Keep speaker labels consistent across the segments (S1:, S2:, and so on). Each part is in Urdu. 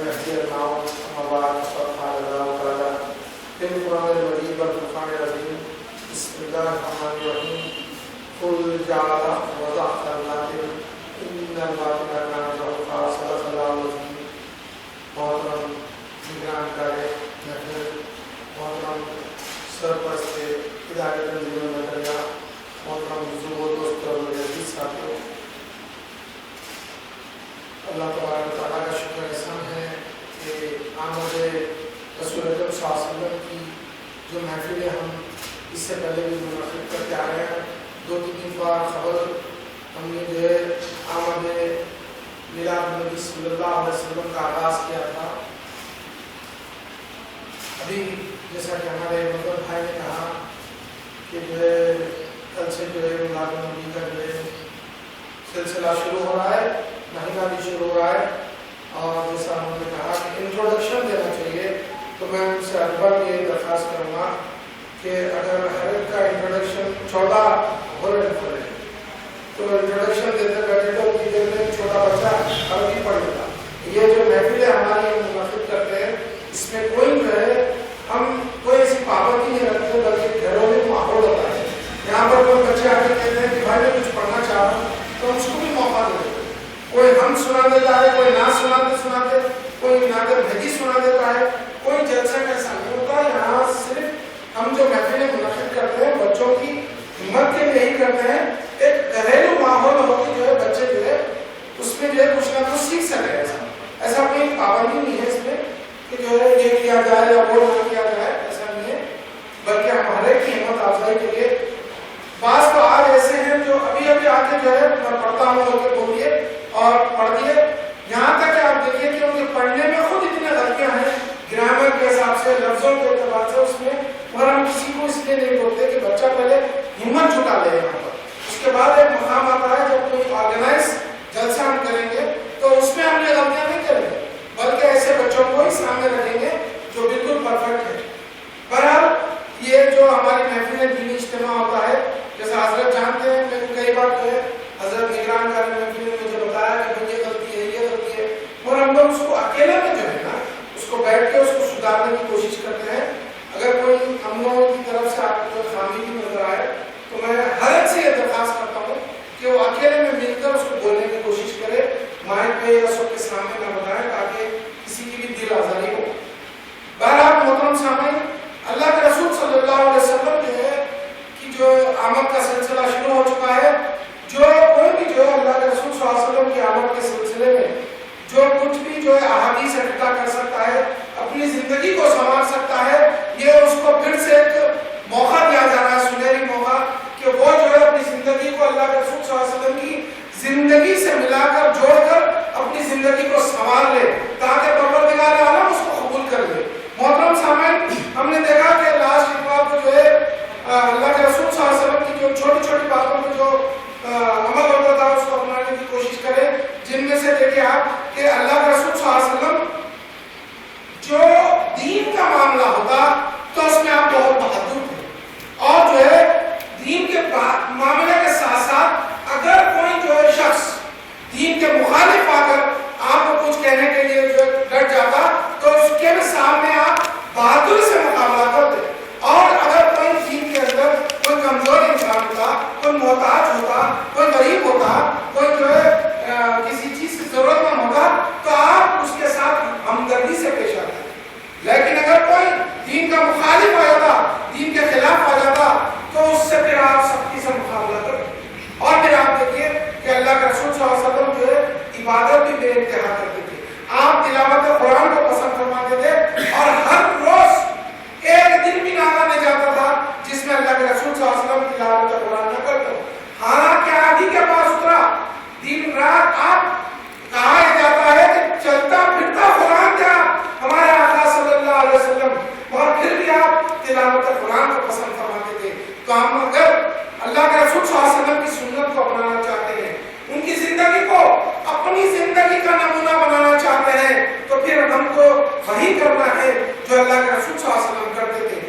S1: يهدي الله. أما بعد فقد قال الله تعالى في القرآن المجيد والفرقان العظيم بسم الله الرحمن الرحيم قل جعل وضعت الباطل إن الباطل كان زهوقا صدق الله العظيم. محترم نگران کارے محترم سرپرست ادارے تنظیم مدریا محترم حضور و دوست اور عزیز ساتھیوں، اللہ تبارک و تعالیٰ کا شکر احسان ہے کہ آمد رسول اکرم صلی اللہ علیہ وسلم کی جو محفلیں ہم اس سے پہلے بھی منعقد کرتے آ رہے ہیں، 2-3 بار خبر ہم نے جو ہے آمد میلاد نبی صلی اللہ علیہ وسلم کا آغاز کیا تھا۔ ابھی جیسا کہ ہمارے مطلب بھائی نے کہا کہ جو ہے کل سے جو ہے میلاد نبی کا جو ہے سلسلہ شروع ہو رہا ہے، مہینہ بھی شروع ہو رہا ہے، اور جیسا ہم نے کہا کہ انٹروڈکشن دینا چاہیے، تو میں ان سے ارباب یہ درخواست کروں گا کہ اگر حضرت کا انٹروڈکشن 14 ہو رہے تو انٹروڈکشن دیتے بیٹھے تو کی دیر میں چھوٹا بچہ عربی پڑھ لیتا۔ یہ جو محفلیں ہماری منعقد کرتے ہیں اس میں کوئی جو ہے ہم کوئی ایسی پابندی نہیں رکھتے، بلکہ گھروں میں ماحول ہوتا ہے۔ یہاں پر کوئی بچے آ کے کہتے ہیں کہ بھائی میں کچھ پڑھنا چاہ رہا ہوں تو ہم اس کو بھی موقع دیتے ہیں، کوئی ہم سنا دیتا ہے، کوئی نہ سناتے، کوئی نادر بھجی سنا دیتا ہے، کوئی جلسہ کا ایسا نہیں ہوتا۔ یہاں صرف ہم جو محفلیں منعقد کرتے ہیں بچوں کی ہمت کے لیے ہی کرتے ہیں، ایک گھریلو ماحول ہو کہ جو ہے بچے جو ہے اس میں جو ہے کچھ نہ کچھ سیکھ سکے۔ ایسا کوئی پابندی نہیں ہے اس میں کہ جو ہے یہ کیا جائے یا وہ نہ کیا جائے، ایسا نہیں ہے، بلکہ ہمارے کی ہمت افزائی کے لیے بعض تو آج ایسے ہیں جو ابھی آ کے جو ہے میں پڑھتا ہوں بول کے بولیے اور پڑھ دیے، یہاں تک کہ آپ دیکھیے کہ ان کے پڑھنے میں خود اتنے غلطیاں ہیں گرامر کے حساب سے، لفظوں کے اعتبار سے اس میں، اور ہم کسی کو اس لیے نہیں بولتے کہ بچہ پہلے ہمت جھٹا لے یہاں پر۔ اس کے بعد ایک مقام آتا ہے جب کوئی آرگنائز جلسہ ہم کریں گے تو اس میں ہم یہ غلطیاں نہیں کریں گے، بلکہ ایسے بچوں کو ہی سامنے رکھیں گے جو بالکل پرفیکٹ ہے۔ بہرحال یہ جو ہماری محفل دینی اجتماع ہوتا ہے، جیسا حضرت جانتے ہیں، میں کئی بار جو ہے حضرت نگران کا محفل نے مجھے بتایا کہ یہ غلطی ہے، یہ غلطی ہے، اور ہم لوگ اس کو اکیلے میں جو ہے نا اس کو بیٹھ کے اس کو سدھارنے کی کوشش کرتے ہیں۔ اگر کوئی ہم لوگوں کی طرف سے آپ کو خامی بھی نظر آئے تو میں ہر ایک سے یہ درخواست کرتا ہوں کہ وہ اکیلے میں مل کر اس کو بولنے کی کوشش کرے، مائک پہ یا سب کے سامنے نہ بتائیں تاکہ کسی کی بھی دل آزاری ہو۔ بہرحال محترم سامعین، اللہ کے رسول صلی اللہ علیہ وسلم جو ہے کہ جو آمد کا سلسلہ شروع ہو چکا ہے، جو کوئی بھی جو ہے اللہ کے رسول صلی اللہ علیہ وسلم کی آمد کے سلسلے میں جو کچھ بھی جو ہے احادیث اکٹھا کر سکتا ہے، اپنی زندگی کو سنوار سکتا ہے، یہ اس کو پھر سے ایک موقع دیا جا رہا ہے، سنہری موقع، کہ وہ جو ہے اپنی زندگی کو اللہ کے رسول صلی اللہ علیہ وسلم کی زندگی سے ملا کر جوڑ کر اپنی زندگی کو سنوار لے تاکہ پروردگار عالم اس کو قبول کر لے۔ محترم سامعین، ہم نے دیکھا کہ لاسٹ اتوار کو جو ہے اللہ کے رسول صلی اللہ علیہ وسلم کی جو چھوٹی چھوٹی باتوں میں جو عمل ہوتا تھا اس کو اپنانے کی کوشش کریں، جن میں سے دیکھیں آپ کہ اللہ کے رسول صلی اللہ علیہ وسلم جو دین کا معاملہ ہوتا تو اس میں آپ بہت بہادر تھے، اور جو ہے دین کے معاملے کے ساتھ ساتھ اگر کوئی جو ہے شخص دین کے مخالف آ کر آپ کو کچھ کہنے کے لیے جو ڈٹ جاتا تو اس کے سامنے آپ بہادر سے مقابلہ کرتے، اور اگر کوئی دین کے اندر کوئی کمزور انسان ہوتا، کوئی محتاج ہوتا، کوئی غریب ہوتا، کوئی جو ہے کسی چیز کی ضرورت مند ہوتا تو آپ اس کے ساتھ ہمدردی سے پیش آتے۔ لیکن اگر کوئی دین کا مخالف آ جاتا، دین کے خلاف آ جاتا تو اس سے پھر آپ سختی سے مقابلہ کرتے۔ اور پھر آپ دیکھیے کہ اللہ کے رسول صلی اللہ علیہ وسلم جو ہے عبادت بھی بے انتہا کرتے تھے، آپ تلاوت قرآن کو پسند فرماتے تھے، اور ہر روز ایک دن بھی نہ جاتا تھا جس میں اللہ کے رسول صلی اللہ علیہ وسلم تلاوت قرآن نہ کرتے۔ حالانکہ آدھی کے پاس اترا دن رات، آپ کہا جاتا ہے کہ چلتا پھرتا قرآن تھا ہمارے آقا صلی اللہ علیہ وسلم، اور پھر بھی آپ تلاوت قرآن کو پسند فرماتے تھے۔ تو ہم اگر اللہ کے رسول صلی اللہ علیہ وسلم کی سنت کو اپنانا چاہتے ہیں، ان کی زندگی کو اپنی زندگی کا نمونہ بنانا چاہتے ہیں، تو پھر ہم کو وہی کرنا ہے جو اللہ کے رسول صلی اللہ علیہ وسلم کرتے تھے۔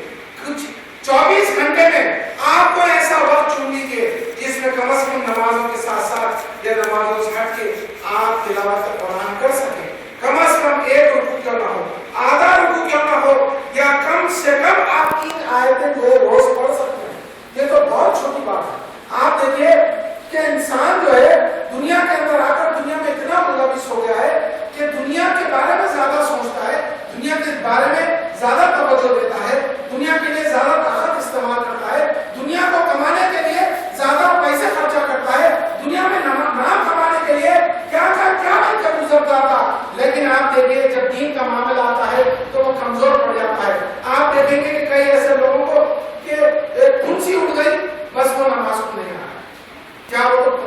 S1: کچھ 24 گھنٹے میں آپ کو ایسا وقت چن لیجیے جس میں کم از کم نمازوں کے ساتھ ساتھ یا نمازوں سے ہٹ کے آپ تلاوت قرآن کر سکیں، کم از کم ایک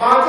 S1: 5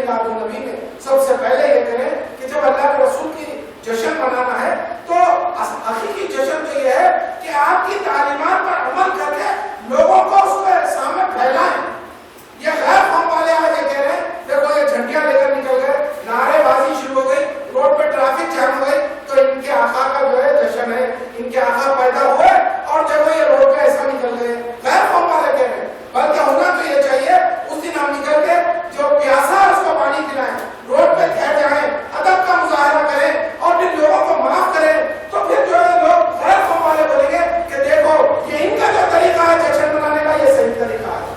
S1: میلاد النبی میں سب سے پہلے یہ کریں کہ جب اللہ کے رسول کی جشن منانا ہے تو حقیقی جشن تو یہ ہے کہ آپ کی تعلیمات پر عمل کر کے لوگوں کو اس کے سامنے پھیلائیں. یہ غیر قوم والے آج یہ کہہ رہے ہیں دیکھو یہ جھنڈیاں لے کر نکل گئے, نعرے بازی شروع ہو گئی, روڈ پہ ٹریفک جام ہو گئی, تو ان کے آقا کا جو ہے جشن ہے, ان کے آقا پیدا ہوئے اور جب یہ روڈ پہ ایسا نکل گئے. غیر قوم والے کہہ رہے ہیں بلکہ ہونا تو یہ چاہیے اس دن ہم نکل کے جو پیاسا ہے اس کو پانی پلائیں, روڈ پہ ٹھہر جائیں, ادب کا مظاہرہ کریں اور پھر لوگوں کو معاف کریں. تو پھر جو ہے لوگ غیر قوم والے بولیں گے کہ دیکھو یہ ان کا جو طریقہ ہے جشن منانے کا یہ صحیح طریقہ ہے.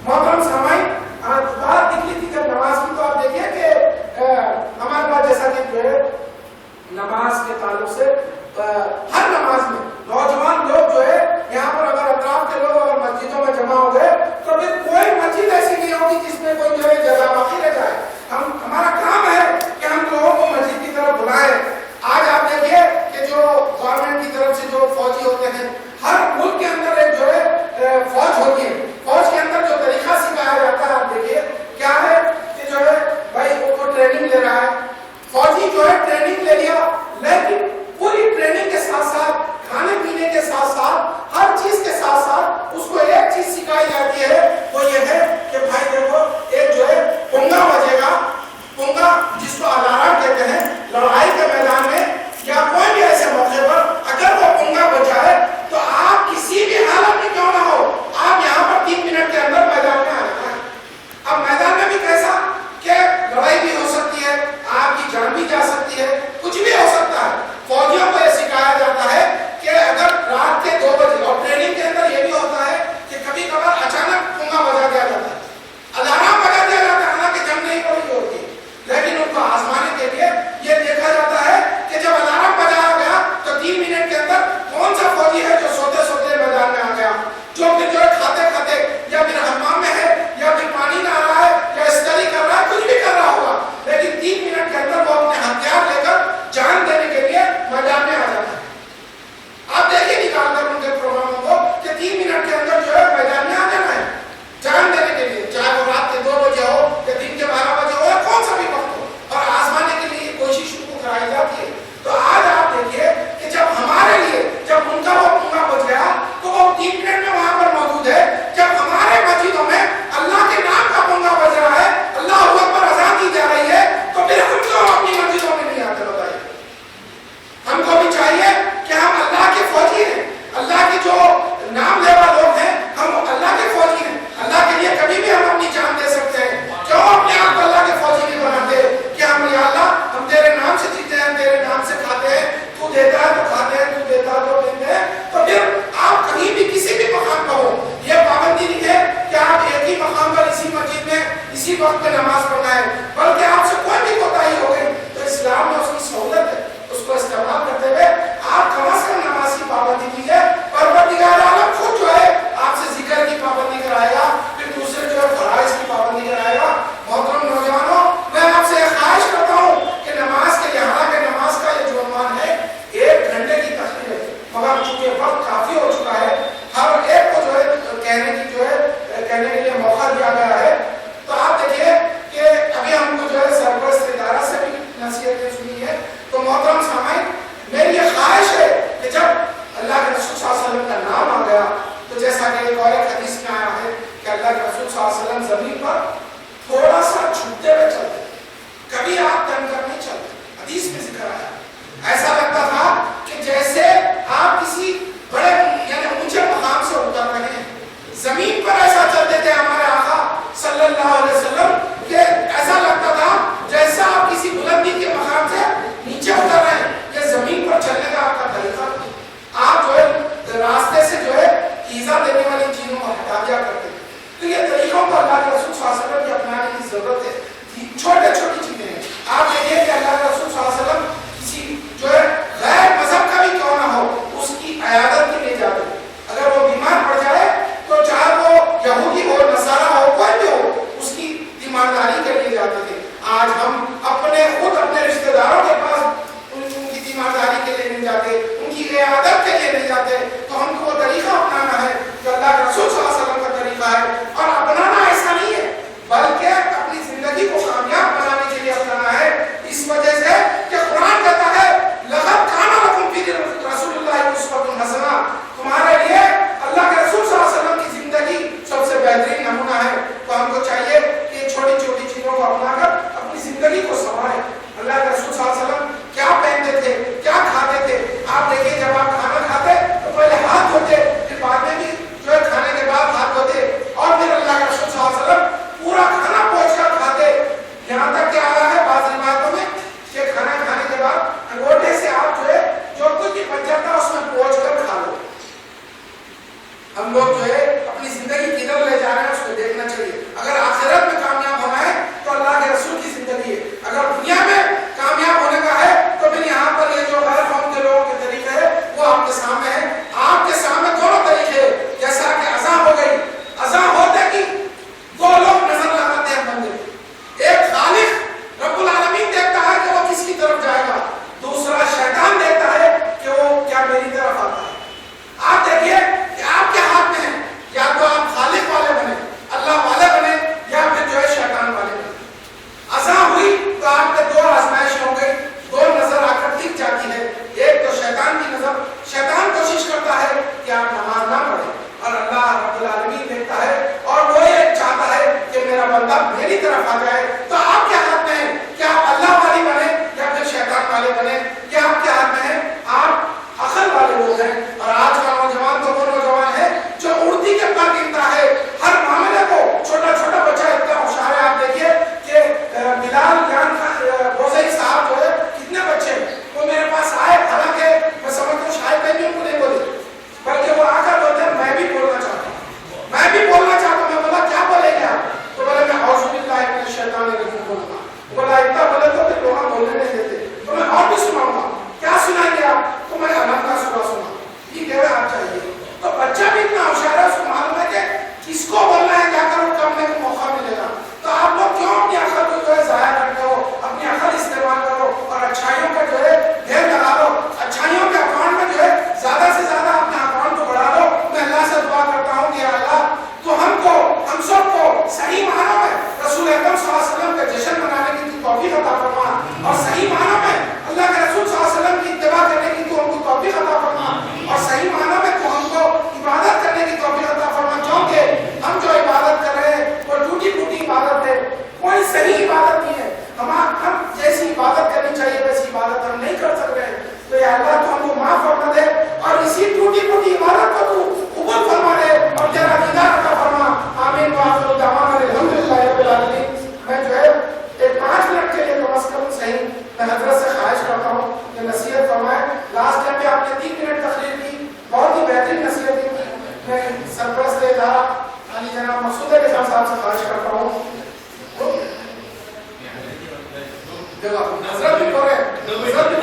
S1: محترم سامعین, بات نکلی تھی جب نماز کی, تو آپ دیکھیے کہ ہمارے پاس جیسا کہ جو ہے نماز کے تعلق سے ہر نماز میں نوجوان لوگ جو ہے یہاں پر اگر اطراف کے لوگ اگر مسجدوں میں جمع ہو گئے تو پھر کوئی مسجد ایسی نہیں ہوگی جس میں کوئی جو ہے جگہ باقی رہ جائے. ہمارا کام ہے کہ ہم لوگوں کو مسجد کی طرف بلائیں. آج آپ دیکھیے کہ جو گورنمنٹ کی طرف سے جو فوجی ہوتے ہیں, ہر ملک کے اندر ایک جو ہے فوج ہوتی ہے, فوج کے اندر جو طریقہ سکھایا جاتا ہے آپ دیکھیے کیا ہے کہ جو ہے بھائی وہ ٹریننگ لے رہا ہے, فوجی جو ہے ٹریننگ لے لیا, لیکن پوری ٹریننگ کے ساتھ ساتھ کھانے پینے کے ساتھ ساتھ ہر چیز کے ساتھ ساتھ اس کو ایک چیز سکھائی جاتی ہے, وہ یہ ہے کہ بھائی دیکھو ایک جو ہے پنگا بجے گا, پنگا جس کو الارم کہتے ہیں, لڑائی کے میدان میں یا کوئی بھی ایسے موقع پر اگر وہ پنگا بجائے تو آپ کسی بھی حالت میں کیوں نہ ہو آپ یہاں پر 3 منٹ کے اندر میدان میں آ جانا ہے. اب میدان میں بھی کیسا کہ لڑائی بھی ہو سکتی ہے, آپ کی جان بھی جا سکتی ہے, کچھ بھی ہو سکتا ہے. فوجیوں کو یہ سکھایا جاتا ہے کہ اگر رات کے 2 بجے, اور ٹریننگ کے اندر یہ بھی ہوتا ہے کہ کبھی کبھار اچانک پنگا بجا دیا جاتا ہے, الارم بجا دیا جاتا ہے, حالانکہ جنگ نہیں پڑی ہوتی, لیکن ان کو آزمانے کے لیے یہ دیکھا جاتا ہے کہ جب الارم بجایا گیا تو 3 منٹ کے اندر کون سا فوجی ہے جو سوتے سوتے میدان میں آ گیا, جو پھر جو ہے کھاتے کھاتے یا پھر حمام میں ہے یا پھر پانی نہ آ رہا ہے یا استری کر رہا ہے, کچھ بھی کر رہا ہوگا, لیکن 3 منٹ کے اندر وہ اپنے ہتھیار لے کر جان دینے کے لیے میدان میں آ جاتا ہے. آپ دیکھیے نکال کر ان کے پروگراموں کو کہ 3 منٹ کے اندر جو ہے میدان میں آ جانا ہے جان دینے کے لیے, چاہے وہ رات کے 2 بجے ہو یا دن کے 12 بجے ہو یا کون سا بھی وقت ہو, اور آزمانے کے لیے کوشش ان کو کرائی جاتی ہے. تو آج آپ دیکھیے کہ جب ہمارے لیے جب ان کا وہ پنگا بج گیا تو وہ 3 منٹ میں وہاں پر موجود ہے, جب ہمارے مسجدوں میں اللہ کے نام کا پنگا بج رہا ہے, اللہ اکبر اذان دی جا رہی ہے, تو پھر ہم کیوں اپنی مسجدوں میں نہیں آتے؟ بتائیے. ہم کو بھی چاہیے کہ ہم اللہ کے فوجی ہیں, اللہ کے جو نام لیوا لوگ ہیں, ہم اللہ کے فوجی ہیں, اللہ کے لیے کبھی بھی ہم اپنی جان دے سکتے ہیں. کیوں اپنے آپ کو اللہ کے فوجی نہیں بناتے کہ ہم یا اللہ ہم تیرے نام سے جیتے ہیں, تیرے نام سے کھاتے ہیں, تو دیتا ہے تو کھاتے ہیں, تو دیتا ہے تو دیتے ہیں. تو پھر آپ کہیں بھی کسی بھی مقام پر ہو, یہ پابندی نہیں ہے کہ آپ ایک ہی مقام پر اسی مسجد میں اسی وقت میں نماز پڑھنا ہے, بلکہ آپ سے کوئی بھی کوتاہی ہو گئی تو اسلام میں اس کی سہولت ہے, اس کو استعمال کرتے ہوئے آپ کم از کم نماز کی پابندی کیجیے. پروردگار عالم خود جو ہے آپ سے ذکر کی پابندی کرائے گا, پھر دوسرے جو ہے فرائض کی پابندی کرائے گا. محترم نوجوانوں, میں آپ سے خواہش کرتا ہوں کہ نماز کے لیے, حالانکہ نماز کا یہ جو عنوان ہے 1 گھنٹے کی تقریر ہے, مگر چونکہ وقت کافی ہو چکا ہے, ہر ایک کو جو ہے کہنے کے لیے موقع دیا گیا ہے. تو آپ دیکھیے کہ ابھی ہم کو جو ہے سرپرست ادارہ سے بھی نصیحتیں سنی ہے. تو محترم سامعین, میری یہ خواہش ہے کہ جب اللہ کے رسول صلی اللہ علیہ وسلم کا نام آ گیا تو جیسا کہ ایک اور ایک حدیث میں آیا ہے کہ اللہ کے رسول صلی اللہ علیہ وسلم زمین پر تھوڑا سا جھکتے ہوئے چلتے, کبھی آپ تن کر نہیں چلتے. حدیث میں ذکر آیا, ایسا لگتا تھا کہ جیسے آپ کسی بڑے یعنی اونچے مقام سے اتر رہے ہیں. زمین پر ایسا چلتے تھے ہمارے آقا صلی اللہ علیہ وسلم کہ ایسا لگتا تھا جیسا آپ کسی بلندی کے مقام سے نیچے اتر رہے ہیں. یہ زمین پر چلنے کا آپ کا طریقہ, آپ جو ہے راستے سے جو ہے ایزا دینے والی چیزوں کو ہٹا دیا کرتے تھے. تو یہ طریقوں کو اللہ کے رسول صلی اللہ علیہ وسلم کی اپنانے کی ضرورت ہے. چھوٹے چھوٹی چیزیں ہیں. آپ دیکھیے کہ اللہ کے رسول صلی اللہ علیہ وسلم کسی جو ہے غیر مذہب کا بھی کیوں نہ ہو اس کی عیادت کے لیے جاتے ہیں. اگر وہ بیمار پڑ جائے تو چاہے وہ یہودی ہو, نصارہ ہو, کوئی بھی ہو, اس کی تیمارداری کے لیے جاتے تھے. آج ہم خود اپنے رشتہ داروں کے پاس ان کی تیمارداری کے لیے نہیں جاتے, ان کی عیادت کے لیے نہیں جاتے. تو ہم کو وہ طریقہ اپنانا ہے جو اللہ کے رسول صلی اللہ علیہ وسلم کا طریقہ ہے, اور اپنانا ایسا نہیں ہے بلکہ اپنی کو اپنا کر اپنی زندگی کو سنواریں. اللہ کے رسول صلی اللہ علیہ وسلم کیا پہنتے تھے, کیا کھاتے تھے. آپ دیکھیے جب آپ کھانا کھاتے تو پہلے ہاتھ دھوتے, پھر بعد میں بھی جو ہے کھانے کے بعد ہاتھ دھوتے, اور پھر اللہ کے رسول صلی اللہ علیہ وسلم پورا کھانا پہنچ کر کھاتے. یہاں تک کہ آ رہا ہے بعض روایتوں میں کہ کھانا کھانے کے بعد انگوٹھے سے آپ جو ہے جو کچھ بھی بچ جاتا ہے اس میں پہنچ کر کھا لو. ہم لوگ جو ہے اپنی زندگی کدھر لے جا رہے ہیں اس کو دیکھنا چاہیے. اگر آخرت میں کامیاب ہونا ہے تو اللہ کے رسول کی زندگی ہے. اگر دنیا میں کامیاب ہونے کا ہے تو پھر یہاں پر یہ جو غیر قوم کے لوگوں کے طریقے ہے وہ آپ کے سامنے ہے. آپ کے سامنے دونوں طریقے ہیں. جیسا کہ اذان ہو گئی, اذان ہوتے کی دو لوگ نظر لگاتے ہیں بندے. ایک خالق رب العالمین دیکھتا ہے کہ وہ کس کی طرف جائے گا, دوسرا شیطان دیکھتا ہے کہ وہ کیا میری طرف آتا ہے. آپ دیکھیے کہ آپ کے ہاتھ میں ہے, یا تو آپ خالق والے بنے, اللہ والے بنے, یا پھر جو ہے شیطان والے بنے. اذان ہوئی تو آپ کے دو آزمائش ہو گئی, دو نظر آ کر دکھ جاتی ہے. ایک تو شیطان کی نظر, شیطان کوشش کرتا ہے کہ آپ نماز نہ پڑھیں, اور اللہ رب العالمین دیکھتا ہے اور وہ یہ چاہتا ہے کہ میرا بندہ میری طرف آ جائے. تو آپ کے ہاتھ میں ہے کہ آپ اللہ والی بنے یا پھر شیطان والے بنے. کیا آپ کے ہاتھ میں ہے, آپ عقل والے لوگ ہیں. اور آج کا نوجوان تو وہ نوجوان ہے جو اڑتی کے پر گرتا ہے, ہر معاملے کو چھوٹا چھوٹا بچہ اتنا ہوشیار ہے. آپ دیکھیے کہ بلال جان روزئی صاحب جو ہے کتنے بچے وہ میرے پاس آئے, حالانکہ میں سمجھتا ہوں شاید میں بھی ان کو نہیں بولے, بلکہ وہ آ کر بولتے ہیں میں بھی بولنا چاہتا ہوں, میں بھی بولنا چاہتا ہوں. میں بولا کیا بولے گے آپ, تو بولے میں اعوذ باللہ من الشیطان الرجیم بولوں گا. بولا اتنا بولے تو پھر لوگ بولنے نہیں دیتے, تو میں اور بھی سناؤں گا. کیا سنائیں گے آپ, تو میں علم کا سورہ سنا. یہ کہہ رہے آپ چاہیے. تو بچہ بھی اتنا ہوشیار ہے, اس کو معلوم ہے کہ کس کو بولنا ہے, کیا کرو کرنے کا موقع ملے گا. تو آپ لوگ کیوں اپنی عقل کو جو ہے ضائع کرتے ہو, اپنی عقل استعمال کرو اور اچھائیوں کا جو ہے ڈھیر لگا لو. اچھائیوں کے اکاؤنٹ میں جو ہے زیادہ سے زیادہ اپنے اکاؤنٹ کو بڑھا لو. میں اللہ سے دعا کرتا ہوں کہ اللہ تو ہم سب کو صحیح معنوں میں رسول اکرم صلی اللہ علیہ وسلم کا جشن منانے کی توفیق عطا فرما, اور صحیح معنوں میں اللہ کے رسول صلی اللہ علیہ وسلم کی اتباع کرنے کی تو ہم کو توفیق عطا فرما, اور صحیح معنوں میں تو ہم کو عبادت کرنے کی توفیق عطا فرما. کیونکہ ہم جو عبادت کر رہے ہیں وہ ٹوٹی پھوٹی عبادت ہے, کوئی صحیح عبادت نہیں ہے. ہم جیسی عبادت کرنی چاہیے ویسی عبادت ہم نہیں کر سک رہے. تو یا اللہ تو ہم کو معاف فرما دے, اور اسی ٹوٹی پھوٹی عبادت کو تو قبول فرما دے, اور تیرا دیدار عطا فرما. آمین وآخر دعوانا الحمدللہ رب العالمین. میں جو ہے ایک 5 منٹ کے لیے کم از کم صحیح میں حضرت سے خواہش کرتا ہوں کہ نصیحت فرمائیں. لاسٹ ٹائم پہ آپ نے 3 منٹ تقریر کی, بہت ہی بہترین نصیحت کی. میں سرپرست ادارہ علی جناب مسعود علی خان صاحب سے خواہش کرتا ہوں. حضرت بھی کرے, حضرت بھی